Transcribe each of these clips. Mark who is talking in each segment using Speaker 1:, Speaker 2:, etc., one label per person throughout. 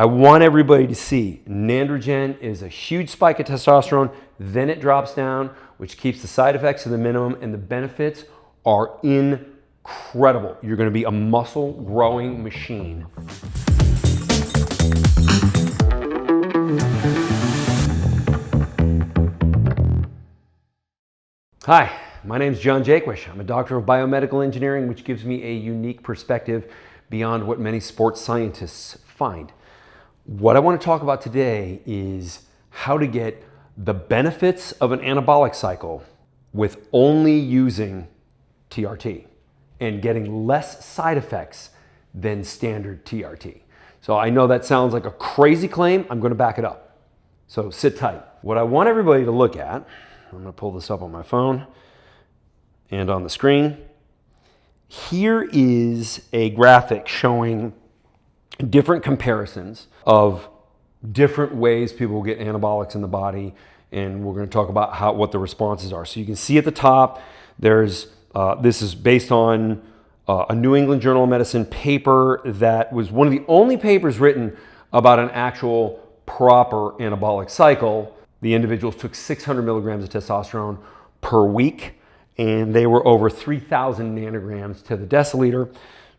Speaker 1: I want everybody to see Nandrogen is a huge spike of testosterone, then it drops down, which keeps the side effects to the minimum, and the benefits are incredible. You're going to be a muscle growing machine. Hi, my name is Jaquish. I'm a doctor of biomedical engineering, which gives me a unique perspective beyond what many sports scientists find. What I want to talk about today is how to get the benefits of an anabolic cycle with only using TRT and getting less side effects than standard TRT. So I know that sounds like a crazy claim. I'm going to back it up. So sit tight. What I want everybody to look at, I'm going to pull this up on my phone and on the screen. Here is a graphic showing different comparisons of different ways people will get anabolics in the body, and we're going to talk about what the responses are. So you can see at the top, there's this is based on a New England Journal of Medicine paper that was one of the only papers written about an actual proper anabolic cycle. The individuals took 600 milligrams of testosterone per week, and they were over 3,000 nanograms to the deciliter.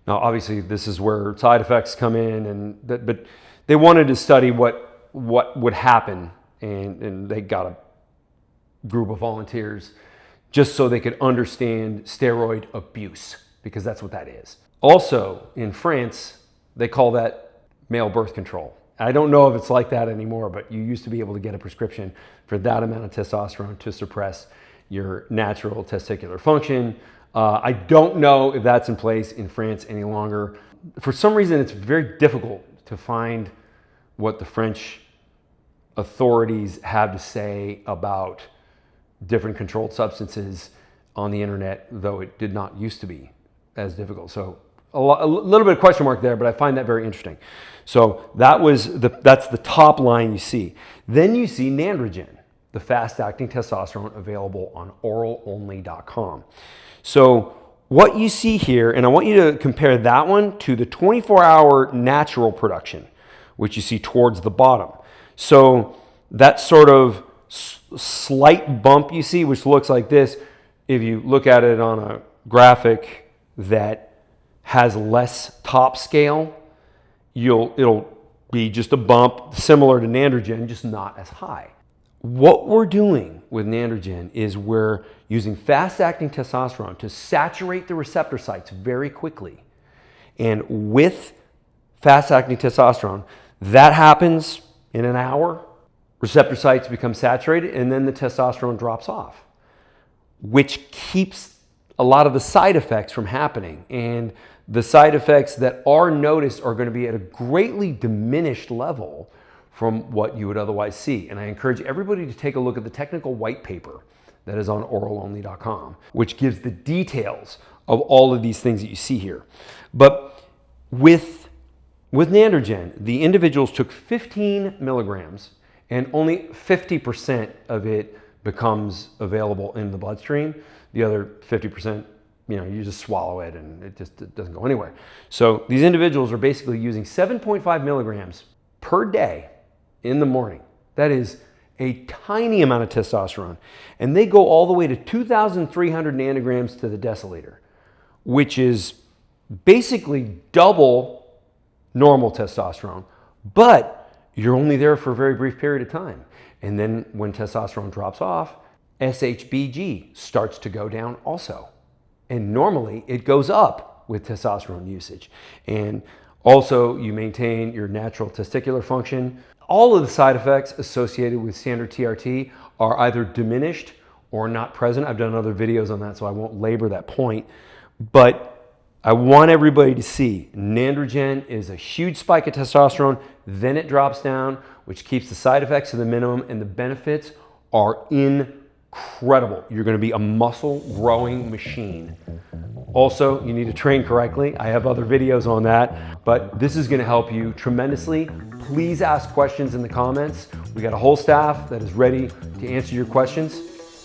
Speaker 1: Now, obviously, this is where side effects come in, but they wanted to study what would happen, and they got a group of volunteers just so they could understand steroid abuse, because that's what that is. Also, in France, they call that male birth control. I don't know if it's like that anymore, but you used to be able to get a prescription for that amount of testosterone to suppress your natural testicular function. I don't know if that's in place in France any longer. For some reason, it's very difficult to find what the French authorities have to say about different controlled substances on the internet, though it did not used to be as difficult. So a little bit of question mark there, but I find that very interesting. So that's the top line you see. Then you see Nandrogen, the fast-acting testosterone available on oralonly.com. So what you see here, and I want you to compare that one to the 24-hour natural production, which you see towards the bottom. So that sort of slight bump you see, which looks like this, if you look at it on a graphic that has less top scale, it'll be just a bump similar to Nandrogen, just not as high. What we're doing with Nandrogen is we're using fast-acting testosterone to saturate the receptor sites very quickly. And with fast-acting testosterone, that happens in an hour. Receptor sites become saturated, and then the testosterone drops off, which keeps a lot of the side effects from happening. And the side effects that are noticed are going to be at a greatly diminished level from what you would otherwise see. And I encourage everybody to take a look at the technical white paper that is on oralonly.com, which gives the details of all of these things that you see here. But with Nandrogen, the individuals took 15 milligrams, and only 50% of it becomes available in the bloodstream. The other 50%, you just swallow it and it doesn't go anywhere. So these individuals are basically using 7.5 milligrams per day in the morning. That is a tiny amount of testosterone. And they go all the way to 2,300 nanograms to the deciliter, which is basically double normal testosterone, but you're only there for a very brief period of time. And then when testosterone drops off, SHBG starts to go down also. And normally it goes up with testosterone usage. And also you maintain your natural testicular function. All of the side effects associated with standard TRT are either diminished or not present. I've done other videos on that, so I won't labor that point. But I want everybody to see Nandrogen is a huge spike of testosterone, then it drops down, which keeps the side effects to the minimum, and the benefits are incredible. You're going to be a muscle growing machine. Also, you need to train correctly. I have other videos on that, but this is going to help you tremendously. Please ask questions in the comments. We got a whole staff that is ready to answer your questions.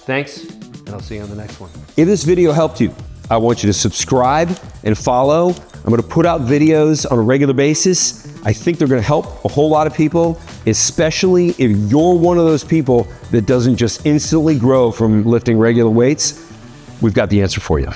Speaker 1: Thanks, and I'll see you on the next one.
Speaker 2: If this video helped you, I want you to subscribe and follow. I'm going to put out videos on a regular basis. I think they're gonna help a whole lot of people, especially if you're one of those people that doesn't just instantly grow from lifting regular weights. We've got the answer for you.